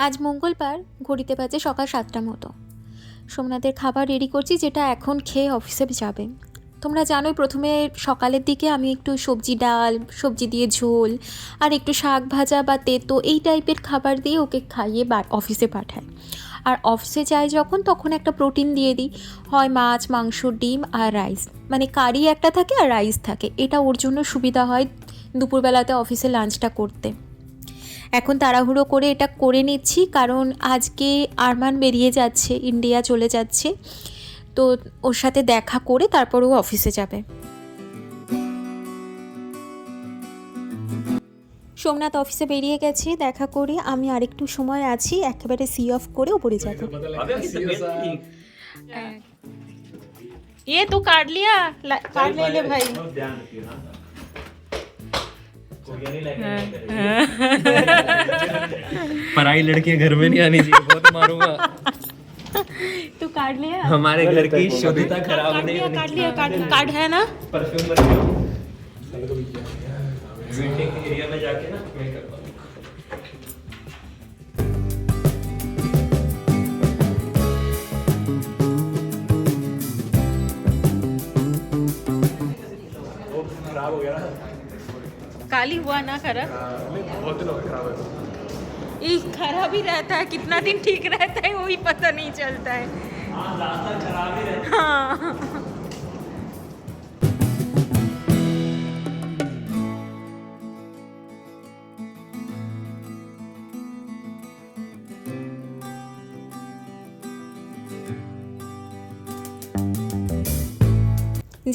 আজ মঙ্গলবার, ঘড়িতে বাজে সকাল 7টার মতো। সোমনাথের খাবার রেডি করছি, যেটা এখন খেয়ে অফিসে যাবে। তোমরা জানোই প্রথমে সকালের দিকে আমি একটু সবজি ডাল, সবজি দিয়ে ঝোল আর একটু শাক ভাজা বা তেতো এই টাইপের খাবার দিয়ে ওকে খাইয়ে অফিসে পাঠাই। আর অফিসে যাই যখন, তখন একটা প্রোটিন দিয়ে দিই, হয় মাছ, মাংস, ডিম আর রাইস, মানে কারি একটা থাকে আর রাইস থাকে। এটা ওর জন্য সুবিধা হয় দুপুরবেলাতে অফিসে লাঞ্চটা করতে। এখন তাড়াহুড়ো করে এটা করে নিচ্ছি, কারণ আজকে আরমান বেরিয়ে যাচ্ছে, ইন্ডিয়া চলে যাচ্ছে, তো ওর সাথে দেখা করে তারপর ও অফিসে যাবে। সোমনাথ অফিসে বেরিয়ে গেছে, দেখা করে আমি আরেকটু সময় আছি, একেবারে সি অফ করে উপরে যাব। ये तू काट लिया, काट ले भाई। पराई लड़कियां घर में नहीं आनी चाहिए, बहुत मारूंगा। तू काट लिया, हमारे घर की शुद्धता खराब नहीं होनी। काट लिया, काट है ना। परफ्यूम लगाओ, वेटिंग एरिया में जाके ना मैं करवा। खराब हो गया ना, काली हुआ ना खराब, बहुत दिनों में खराब है। ये खराब ही रहता है, कितना दिन ठीक रहता है वही पता नहीं चलता है। हाँ, ज्यादातर खराब ही रहता है। हाँ,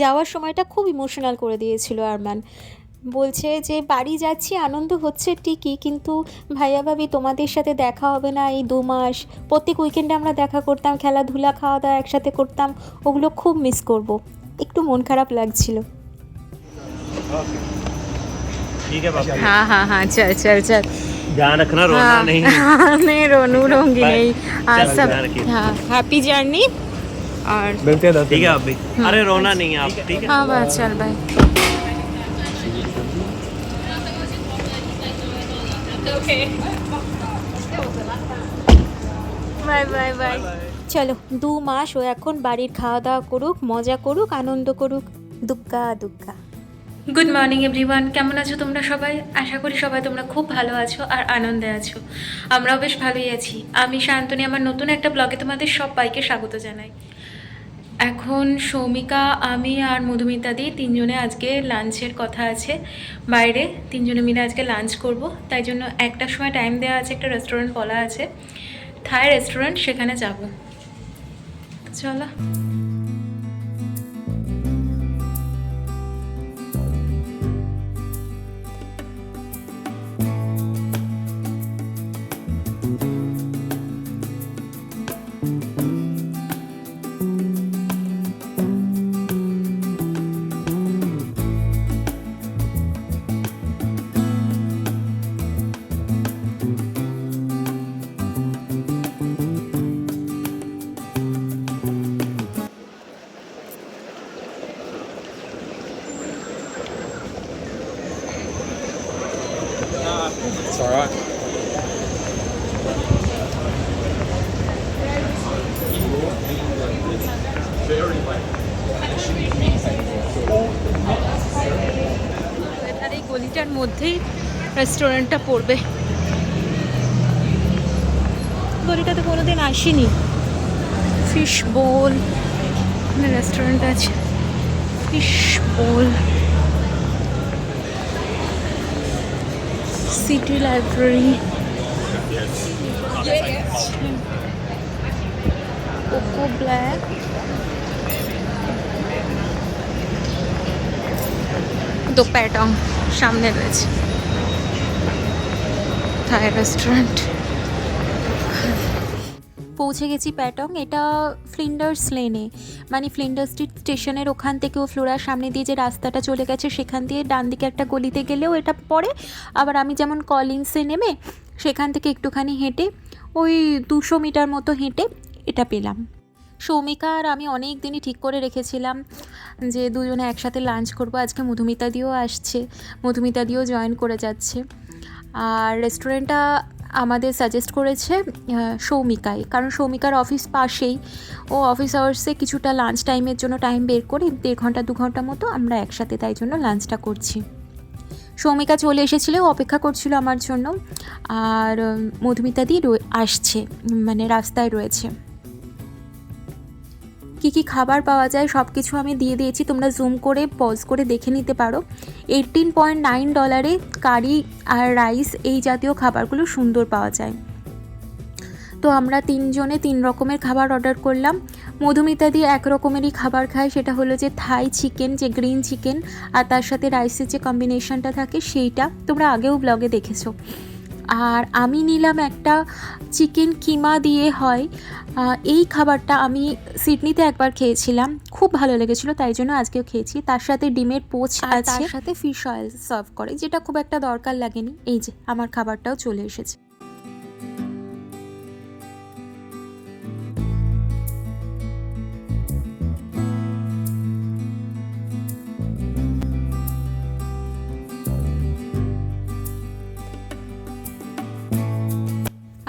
যাওয়ার সময়টা খুব ইমোশনাল করে দিয়েছিল আরমান। বলছে যে বাড়ি যাচ্ছি, আনন্দ হচ্ছে ঠিকই, কিন্তু ভাইয়া ভাবি তোমাদের সাথে দেখা হবে না এই 2 মাস। প্রত্যেক উইকেন্ডে আমরা দেখা করতাম, খেলাধুলা, খাওয়া দাওয়া একসাথে করতাম, ওগুলো খুব মিস করব। একটু মন খারাপ লাগছিল। ठीक है बाबा। हाँ हाँ हाँ, चल चल चल, ध्यान रखना, रोना नहीं। नहीं रोऊंगी नहीं। हाँ चल, सब, ध्यान रखिए। हाँ हैप्पी जर्नी। और मिलते हैं, ठीक है आप भी। अरे रोना नहीं है आप, ठीक है। हाँ बस चल बाय। Bye bye bye. চলো, 2 মাস ও এখন বাড়ির খাওয়া দাওয়া করুক, মজা করুক, আনন্দ করুক। দুগ্গা দুগ্গা। গুড মর্নিং এভরিওয়ান, কেমন আছো তোমরা সবাই? আশা করি সবাই তোমরা খুব ভালো আছো আর আনন্দে আছো। আমরাও বেশ ভালোই আছি। আমি শান্তনী, আমার নতুন একটা ব্লগে তোমাদের সবাইকে স্বাগত জানাই। এখন সৌমিকা, আমি আর মধুমিতাদি 3 জনে আজকে লাঞ্চের কথা আছে বাইরে। 3 জনে মিলে আজকে লাঞ্চ করব, তাই জন্য একটার সময় টাইম দেওয়া আছে, একটা রেস্টুরেন্ট বলা আছে, থাই রেস্টুরেন্ট, সেখানে যাব। চলো। It's all right. আর এই গলিটার মধ্যেই রেস্টুরেন্টটা পড়বে। গলিটাতে কোনোদিন আসিনি। ফিশ বোল, রেস্টুরেন্ট আছে, ফিশ বোল। সিটি লাইব্রেরি, কোকো ব্ল্যাক, দো প্যাটং সামনে রয়েছে থাই রেস্টুরেন্ট। পৌঁছে গেছি প্যাটং। এটা ফ্লিন্ডার্স লেনে, মানে ফ্লিন্ডার্স স্টেশনের ওখান থেকেও ফ্লোরার সামনে দিয়ে যে রাস্তাটা চলে গেছে, সেখান দিয়ে ডান দিকে একটা গলিতে গেলেও এটা পড়ে। আবার আমি যেমন কলিন্সে নেমে সেখান থেকে একটুখানি হেঁটে ওই 200 মিটার মতো হেঁটে এটা পেলাম। সৌমিকা আর আমি অনেক দিনই ঠিক করে রেখেছিলাম যে দুজনে একসাথে লাঞ্চ করব। আজকে মধুমিতা দিও আসছে, মধুমিতা দিও জয়েন করে যাচ্ছে। আর রেস্টুরেন্টটা আমাদের সাজেস্ট করেছে সৌমিকাই, কারণ সৌমিকার অফিস পাশেই। ও অফিস আওয়ার্সে কিছুটা লাঞ্চ টাইমের জন্য টাইম বের করে 1.5 ঘন্টা 2 ঘন্টা মতো আমরা একসাথে তাই জন্য লাঞ্চটা করছি। সৌমিকা চলে এসেছিল, অপেক্ষা করছিল আমার জন্য। আর মধুমিতাদি আসছে, মানে রাস্তায় রয়েছে। কী কী খাবার পাওয়া যায় সব কিছু আমি দিয়ে দিয়েছি, তোমরা জুম করে পজ করে দেখে নিতে পারো। $18.9 কারি আর রাইস এই জাতীয় খাবারগুলো সুন্দর পাওয়া যায়। তো আমরা 3 জনে 3 রকমের খাবার অর্ডার করলাম। মধুমিতাদি এক রকমেরই খাবার খায়, সেটা হলো যে থাই চিকেন, যে গ্রিন চিকেন, আর তার সাথে রাইসের যে কম্বিনেশনটা থাকে সেইটা, তোমরা আগেও ব্লগে দেখেছো। আর আমি নিলাম একটা চিকেন কিমা দিয়ে হয়। এই খাবারটা আমি সিডনিতে একবার খেয়েছিলাম, খুব ভালো লেগেছিলো, তাই জন্য আজকেও খেয়েছি। তার সাথে ডিমের পোচ আছে, তার সাথে ফিশ অয়েল সার্ভ করে, যেটা খুব একটা দরকার লাগেনি। এই যে আমার খাবারটাও চলে এসেছে।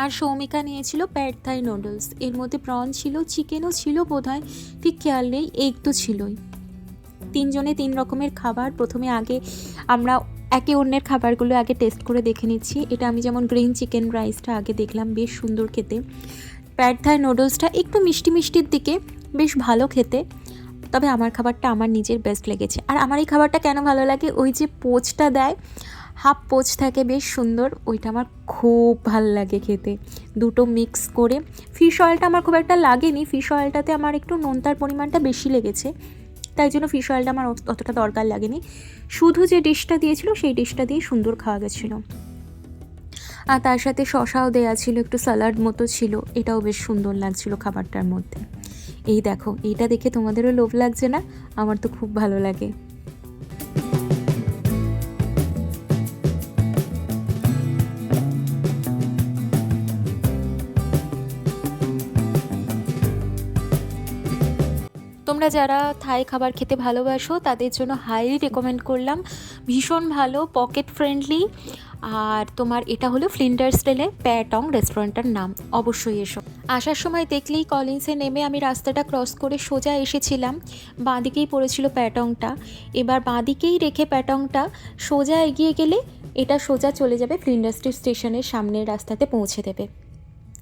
আর সৌমিকা নিয়েছিল প্যাড থাই নুডলস, এর মধ্যে প্রন ছিল, চিকেনও ছিল বোধহয়, ঠিক খেয়াল নেই, একটু ছিলই। 3 জনে 3 রকমের খাবার। প্রথমে আগে আমরা একে অন্যের খাবারগুলো আগে টেস্ট করে দেখে নিচ্ছি। এটা আমি যেমন গ্রিন চিকেন রাইসটা আগে দেখলাম, বেশ সুন্দর খেতে। প্যাড থাই নুডলসটা একটু মিষ্টি মিষ্টির দিকে, বেশ ভালো খেতে। তবে আমার খাবারটা আমার নিজের বেস্ট লেগেছে। আর আমার এই খাবারটা কেন ভালো লাগে, ওই যে পোচটা দেয়, হাফ পোচ থাকে, বেশ সুন্দর, ওইটা আমার খুব ভাল লাগে খেতে, দুটো মিক্স করে। ফিশ অয়েলটা আমার খুব একটা লাগেনি, ফিশ অয়েলটাতে আমার একটু নোনতার পরিমাণটা বেশি লেগেছে, তাই জন্য ফিশ অয়েলটা আমার অতটা দরকার লাগেনি। শুধু যে ডিশটা দিয়েছিল সেই ডিশটা দিয়ে সুন্দর খাওয়া গেছিলো। আর তার সাথে শশাও দেওয়া ছিল, একটু স্যালাড মতো ছিল, এটাও বেশ সুন্দর লাগছিল খাবারটার মধ্যে। এই দেখো, এইটা দেখে তোমাদেরও লোভ লাগছে না? আমার তো খুব ভালো লাগে। তোমরা যারা থাই খাবার খেতে ভালোবাসো তাদের জন্য হাইলি রেকমেন্ড করলাম, ভীষণ ভালো, পকেট ফ্রেন্ডলি। আর তোমার এটা হলো ফ্লিন্ডার্স লেনে টং রেস্টুরেন্টের নাম, অবশ্যই এসো। আসার সময় দেখলেই কলিন্সে নেমে আমি রাস্তাটা ক্রস করে সোজা এসেছিলাম, বাঁদিকেই পড়েছিল প্যাটংটা। এবার বাঁদিকেই রেখে প্যাটংটা সোজা এগিয়ে গেলে এটা সোজা চলে যাবে ফ্লিন্ডার্স স্টেশনের সামনের রাস্তাতে পৌঁছে দেবে।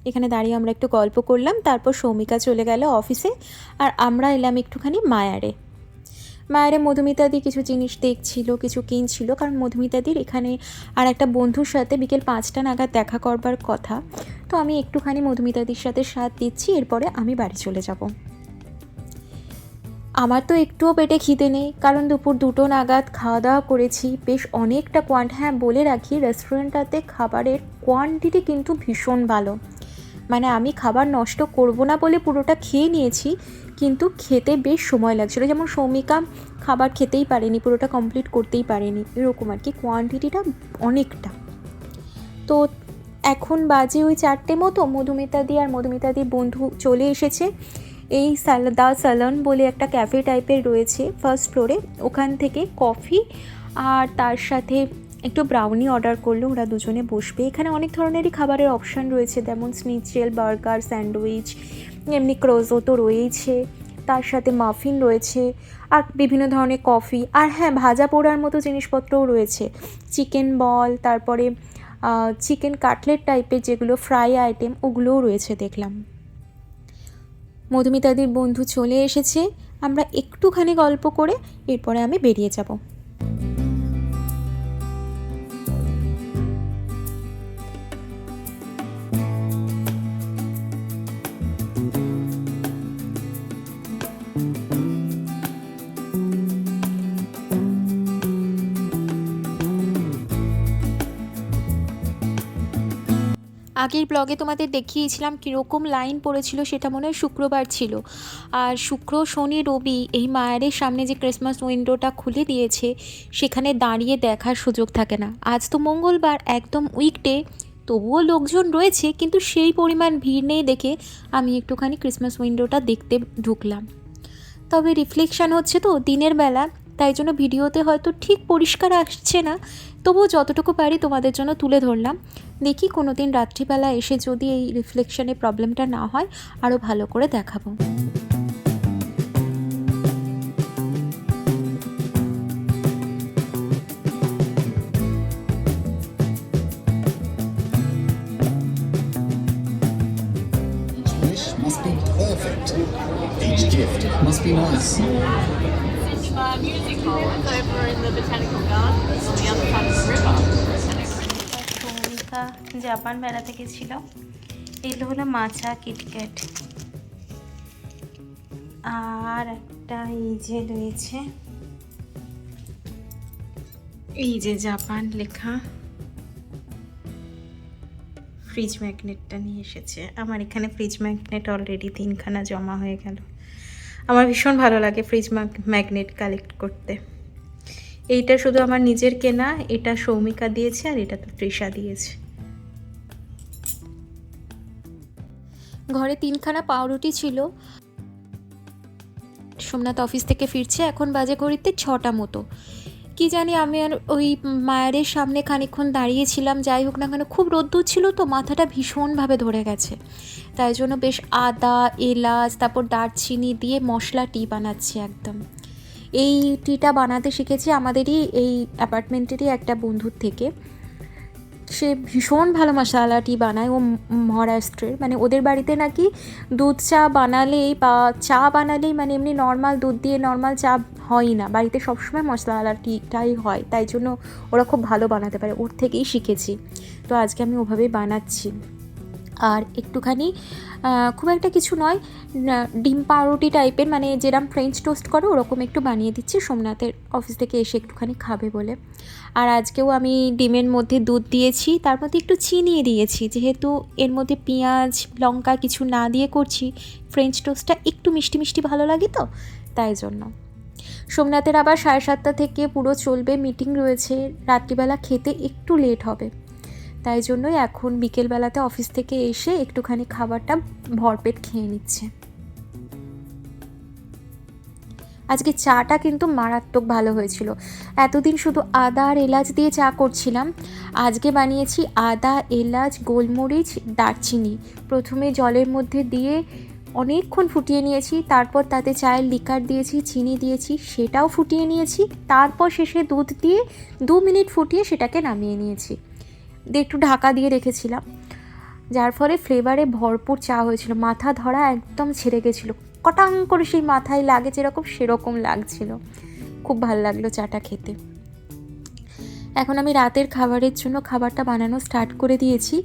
এখানে দাঁড়িয়ে আমরা একটু গল্প করলাম, তারপর সৌমিকা চলে গেল অফিসে, আর আমরা এলাম একটুখানি মায়ারে। মধুমিতাদি কিছু জিনিস দেখছিল, কিছু কিনছিল, কারণ মধুমিতাদির এখানে আর একটা বন্ধুর সাথে বিকেল 5টা নাগাদ দেখা করবার কথা। তো আমি একটুখানি মধুমিতাদির সাথে সাথ দিচ্ছি, এরপরে আমি বাড়ি চলে যাব। আমার তো একটুও পেটে খিদে নেই, কারণ দুপুর 2টো নাগাদ খাওয়া দাওয়া করেছি, বেশ অনেকটা হ্যাঁ বলে রাখি, রেস্টুরেন্টটাতে খাবারের কোয়ান্টিটি কিন্তু ভীষণ ভালো। মানে আমি খাবার নষ্ট করব না বলে পুরোটা খেয়ে নিয়েছি, কিন্তু খেতে বেশ সময় লাগছিলো। যেমন সৌমিকা খাবার খেতেই পারেনি, পুরোটা কমপ্লিট করতেই পারেনি, এরকম আর কি, কোয়ান্টিটিটা অনেকটা। তো এখন বাজে ওই 4টে মতো, মধুমিতাদি আর মধুমিতাদির বন্ধু চলে এসেছে। এই দা সালন বলে একটা ক্যাফে টাইপের রয়েছে ফার্স্ট ফ্লোরে, ওখান থেকে কফি আর তার সাথে একটু ব্রাউনি অর্ডার করলো, ওরা দুজনে বসবে। এখানে অনেক ধরনেরই খাবারের অপশান রয়েছে, যেমন স্নিচেল, বার্গার, স্যান্ডউইচ, এমনি ক্রোজো তো রয়েইছে, তার সাথে মাফিন রয়েছে, আর বিভিন্ন ধরনের কফি, আর হ্যাঁ ভাজা পোড়ার মতো জিনিসপত্রও রয়েছে, চিকেন বল, তারপরে চিকেন কাটলেট টাইপের যেগুলো ফ্রাই আইটেম, ওগুলোও রয়েছে দেখলাম। মধুমিতাদির বন্ধু চলে এসেছে, আমরা একটুখানি গল্প করে এরপরে আমি বেরিয়ে যাব। আগের ব্লগে তোমাদের দেখিয়েছিলাম কীরকম লাইন পড়েছিল, সেটা মনে হয় শুক্রবার ছিল। আর শুক্র, শনি, রবি এই মায়ারের সামনে যে ক্রিসমাস উইন্ডোটা খুলে দিয়েছে, সেখানে দাঁড়িয়ে দেখার সুযোগ থাকে না। আজ তো মঙ্গলবার, একদম উইকডে, তবুও লোকজন রয়েছে, কিন্তু সেই পরিমাণ ভিড় নেই দেখে আমি একটুখানি ক্রিসমাস উইন্ডোটা দেখতে ঢুকলাম। তবে রিফ্লেকশান হচ্ছে তো দিনের বেলা, তাই জন্য ভিডিওতে হয়তো ঠিক পরিষ্কার আসছে না, তবুও যতটুকু পারি তোমাদের জন্য তুলে ধরলাম। দেখি কোনো দিন রাত্রিবেলা এসে যদি এই রিফ্লেকশনের প্রবলেমটা না হয় আরও ভালো করে দেখাবো। Must be perfect. Each gift must be nice. Music hall is over in the botanical gardens on the other side of the river. Soumika Japan বেড়াতে গেছিল। এগুলো হলো মাছা কিটক্যাট, আর একটা এই যে রয়েছে, এই যে জাপান লেখা ফ্রিজ ম্যাগনেটটা নিয়ে এসেছে। আমার এখানে ফ্রিজ ম্যাগনেট অলরেডি 3খানা জমা হয়ে গেল। আমার ভীষণ ভালো লাগে ফ্রিজ ম্যাগনেট কালেক্ট করতে। এইটা শুধু আমার নিজের কেনা, এটা সৌমিকা দিয়েছে, আর এটা তো তৃষা দিয়েছে। ঘরে 3খানা পাউরুটি ছিল। সোমনাথ অফিস থেকে ফিরছে, এখন বাজে ঘড়িতে 6টা মতো। কি জানি, আমি আর ওই মায়ের সামনে খানিকক্ষণ দাঁড়িয়েছিলাম। যাই হোক না কেন, খুব রোদ্দুর ছিল তো, মাথাটা ভীষণভাবে ধরে গেছে। তাই জন্য বেশ আদা, এলাচ, তারপর দারচিনি দিয়ে মশলা টি বানাচ্ছি একদম। এই টিটা বানাতে শিখেছি আমাদেরই এই অ্যাপার্টমেন্টেরই একটা বন্ধুর থেকে। সে ভীষণ ভালো মশালা টি বানায়, ও মহারাষ্ট্রের। মানে ওদের বাড়িতে নাকি দুধ চা বানালেই বা চা বানালেই, মানে এমনি নর্মাল দুধ দিয়ে নর্মাল চা হয়ই না, বাড়িতে সবসময় মশলা টিটাই হয়। তাই জন্য ওরা খুব ভালো বানাতে পারে, ওর থেকেই শিখেছি। তো আজকে আমি ওভাবেই বানাচ্ছি। আর একটুখানি খুব একটা কিছু নয়, ডিম পাউরুটি টাইপের, মানে যেরকম ফ্রেঞ্চ টোস্ট করে ওরকম একটু বানিয়ে দিচ্ছি, সোমনাথের অফিস থেকে এসে একটুখানি খাবে বলে। আর আজকেও আমি ডিমের মধ্যে দুধ দিয়েছি, তার মধ্যে একটু চিনি দিয়েছি, যেহেতু এর মধ্যে পেঁয়াজ লঙ্কা কিছু না দিয়ে করছি। ফ্রেঞ্চ টোস্টটা একটু মিষ্টি মিষ্টি ভালো লাগে তো, তাই জন্য। সোমনাথের আবার 7:30 থেকে পুরো চলবে, মিটিং রয়েছে, রাত্রিবেলা খেতে একটু লেট হবে। তাই জন্যই এখন বিকেলবেলাতে অফিস থেকে এসে একটুখানি খাবারটা ভরপেট খেয়ে নিচ্ছে। আজকে চাটা কিন্তু মারাত্মক ভালো হয়েছিল। এতদিন শুধু আদা আর এলাচ দিয়ে চা করছিলাম, আজকে বানিয়েছি আদা, এলাচ, গোলমরিচ, দারচিনি। প্রথমে জলের মধ্যে দিয়ে অনেকক্ষণ ফুটিয়ে নিয়েছি, তারপর তাতে চায়ের লিকার দিয়েছি, চিনি দিয়েছি, সেটাও ফুটিয়ে নিয়েছি, তারপর শেষে দুধ দিয়ে 2 মিনিট ফুটিয়ে সেটাকে নামিয়ে নিয়েছি, দিয়ে একটু ঢাকা দিয়ে রেখেছিলাম, যার ফলে ফ্লেভারে ভরপুর চা হয়েছিল। মাথা ধরা একদম ছেড়ে গেছিলো, কটাং করে সেই মাথায় লাগে যেরকম, সেরকম লাগছিল। খুব ভালো লাগলো চাটা খেতে। এখন আমি রাতের খাবারের জন্য খাবারটা বানানো স্টার্ট করে দিয়েছি।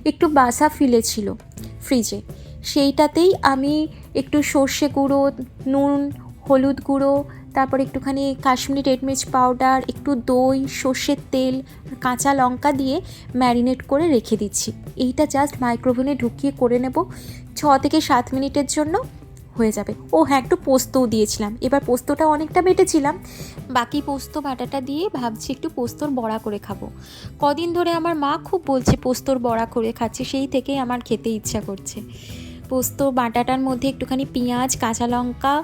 একটু বাসা ফিলেছিল ফ্রিজে, সেইটাতেই আমি একটু সর্ষে গুঁড়ো, নুন, হলুদ গুঁড়ো, তারপর একটুখানি কাশ্মীরি রেড মির্চ পাউডার, একটু দই, সর্ষের তেল, কাঁচা লঙ্কা দিয়ে ম্যারিনেট করে রেখে দিচ্ছি। এইটা জাস্ট মাইক্রোওভেনে ঢুকিয়ে করে নেব, 6 থেকে 7 মিনিটের জন্য হয়ে যাবে। ও হ্যাঁ, একটু পোস্তও দিয়েছিলাম। এবার পোস্তটা অনেকটা বেটেছিলাম, বাকি পোস্ত বাটাটা দিয়ে ভাবছি একটু পোস্তর বড়া করে খাবো। কদিন ধরে আমার মা খুব বলছে পোস্তর বড়া করে খাচ্ছে, সেই থেকেই আমার খেতে ইচ্ছা করছে। পোস্ত বাটাটার মধ্যে একটুখানি পেঁয়াজ, কাঁচা লঙ্কা,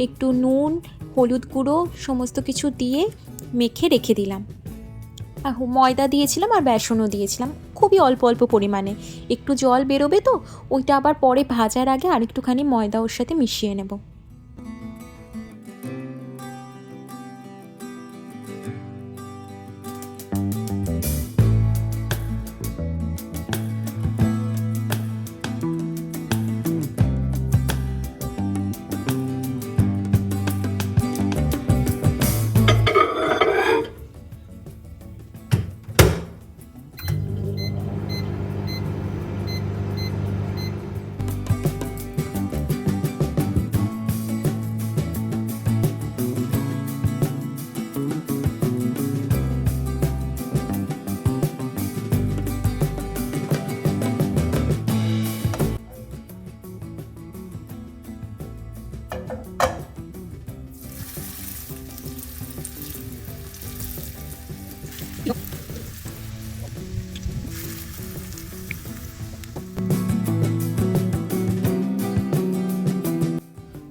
একটু নুন, হলুদ গুঁড়ো সমস্ত কিছু দিয়ে মেখে রেখে দিলাম। আর ময়দা দিয়েছিলাম আর বেসনও দিয়েছিলাম, খুবই অল্প অল্প পরিমাণে। একটু জল বেরোবে তো, ওইটা আবার পরে ভাজার আগে আরেকটুখানি ময়দা ওর সাথে মিশিয়ে নেব।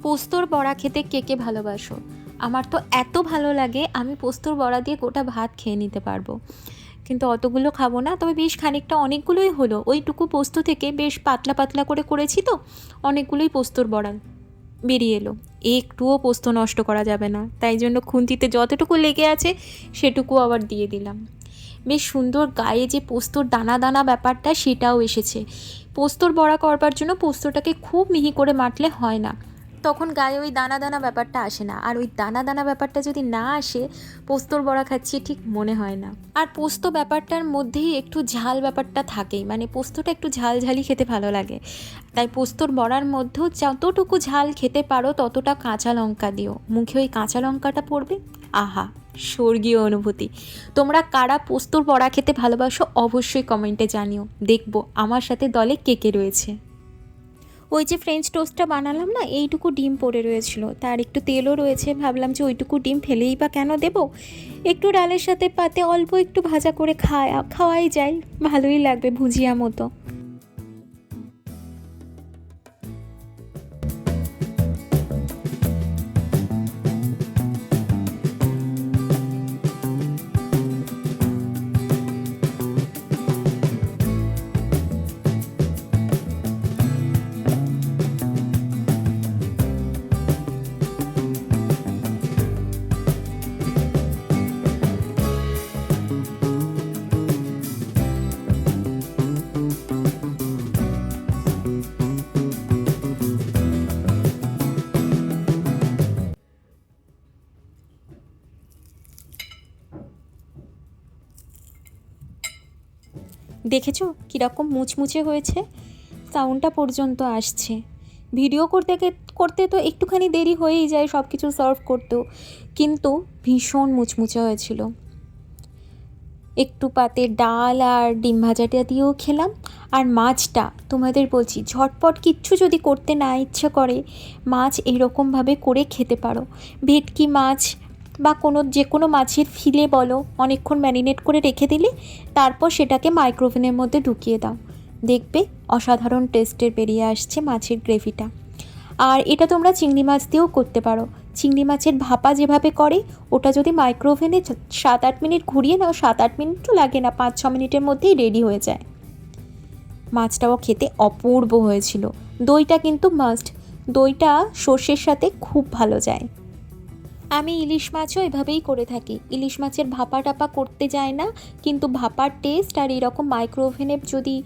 পোস্তর বড়া খেতে কে কে ভালোবাসো? আমার তো এত ভালো লাগে, আমি পোস্তর বড়া দিয়ে গোটা ভাত খেয়ে নিতে পারবো, কিন্তু অতগুলো খাবো না। তবে বেশ খানিকটা, অনেকগুলোই হলো। ওইটুকু পোস্ত থেকে বেশ পাতলা পাতলা করে করেছি তো, অনেকগুলোই পোস্তর বড়া বেরিয়ে এলো। একটুও পোস্ত নষ্ট করা যাবে না, তাই জন্য খুন্তিতে যতটুকু লেগে আছে সেটুকু আবার দিয়ে দিলাম। বেশ সুন্দর গায়ে যে পোস্তর দানা দানা ব্যাপারটা সেটাও এসেছে। পোস্তর বড়া করবার জন্য পোস্তটাকে খুব মিহি করে মাটলে হয় না, তখন গায়ে ওই দানা দানা ব্যাপারটা আসে না। আর ওই দানা দানা ব্যাপারটা যদি না আসে, পোস্তর বড়া খাচ্ছি ঠিক মনে হয় না। আর পোস্ত ব্যাপারটার মধ্যেই একটু ঝাল ব্যাপারটা থাকেই, মানে পোস্তটা একটু ঝাল ঝালই খেতে ভালো লাগে। তাই পোস্তর বড়ার মধ্যেও যতটুকু ঝাল খেতে পারো ততটা কাঁচা লঙ্কা দিও। মুখে ওই কাঁচা লঙ্কাটা পড়বে, আহা, স্বর্গীয় অনুভূতি। তোমরা কারা পোস্তর বড়া খেতে ভালোবাসো অবশ্যই কমেন্টে জানিও, দেখবো আমার সাথে দলে কে কে রয়েছে। ওই যে ফ্রেঞ্চ টোস্টটা বানালাম না, এইটুকু ডিম পড়ে রয়েছিল, তার একটু তেলও রয়েছে। ভাবলাম যে ওইটুকু ডিম ফেলেই বা কেন দেব, একটু ডালের সাথে পাতে অল্প একটু ভাজা করে খাওয়াই যায়, ভালোই লাগবে ভুজিয়া মতো। দেখেছো কীরকম মুচমুচে হয়েছে, সাউন্ডটা পর্যন্ত আসছে। ভিডিও করতে করতে তো একটুখানি দেরি হয়েই যায় সব কিছু সার্ভ করতেও, কিন্তু ভীষণ মুচমুচে হয়েছিল। একটু পাতে ডাল আর ডিম ভাজাটা দিয়েও খেলাম। আর মাছটা তোমাদের বলছি, ঝটপট কিচ্ছু যদি করতে না ইচ্ছে করে, মাছ এরকমভাবে করে খেতে পারো। ভেটকি মাছ বা যে কোনো মাছের ফিলে বলো, অনেকক্ষণ ম্যারিনেট করে রেখে দিলে, তারপর সেটাকে মাইক্রোওভেনের মধ্যে ঢুকিয়ে দাও, দেখবে অসাধারণ টেস্টের বেরিয়ে আসছে মাছের গ্রেভিটা। আর এটা তোমরা চিংড়ি মাছ দিয়েও করতে পারো। চিংড়ি মাছের ভাপা যেভাবে করে, ওটা যদি মাইক্রোওভেনে 7-8 মিনিট ঘুরিয়ে নাও, 7-8 মিনিটও লাগে না, 5-6 মিনিটের মধ্যেই রেডি হয়ে যায়। মাছটাও খেতে অপূর্ব হয়েছিল। দইটা কিন্তু মাস্ট, দইটা সর্ষের সাথে খুব ভালো যায়। আমি ইলিশ মাছও এভাবেই করে থাকি, ইলিশ মাছের ভাপা টাপা করতে যায় না, কিন্তু ভাপার টেস্ট আর এরকম মাইক্রোওভেনে যদি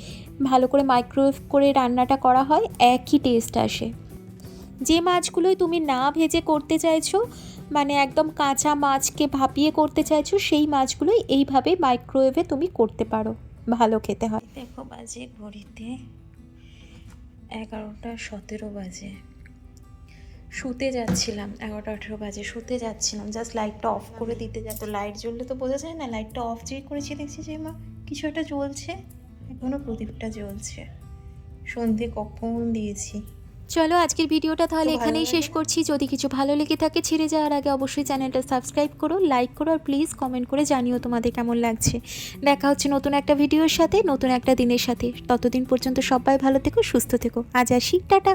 ভালো করে মাইক্রোওয়েভ করে রান্নাটা করা হয়, একই টেস্ট আসে। যে মাছগুলোই তুমি না ভেজে করতে চাইছো, মানে একদম কাঁচা মাছকে ভাপিয়ে করতে চাইছো, সেই মাছগুলোই এইভাবে মাইক্রোওয়েভে তুমি করতে পারো, ভালো খেতে হয়। দেখো বাজে ঘড়িতে 11:17 বাজে। শুতে যাচ্ছিলাম, 11-18 বাজে শুতে যাচ্ছিলাম, জাস্ট লাইটটা অফ করে দিতে যা, তো লাইট জ্বললে তো বোঝা যায় না, লাইটটা অফ যে করেছি দেখছি যে মা কিছু একটা জ্বলছে, এখনও প্রদীপটা জ্বলছে, সন্ধে কখন দিয়েছি। চলো আজকের ভিডিওটা তাহলে এখানেই শেষ করছি। যদি কিছু ভালো লেগে থাকে, ছেড়ে যাওয়ার আগে অবশ্যই চ্যানেলটা সাবস্ক্রাইব করো, লাইক করো, আর প্লিজ কমেন্ট করে জানিও তোমাদের কেমন লাগছে। দেখা হচ্ছে নতুন একটা ভিডিওর সাথে, নতুন একটা দিনের সাথে। ততদিন পর্যন্ত সবাই ভালো থেকো, সুস্থ থেকো। আজ আসি, টাটা।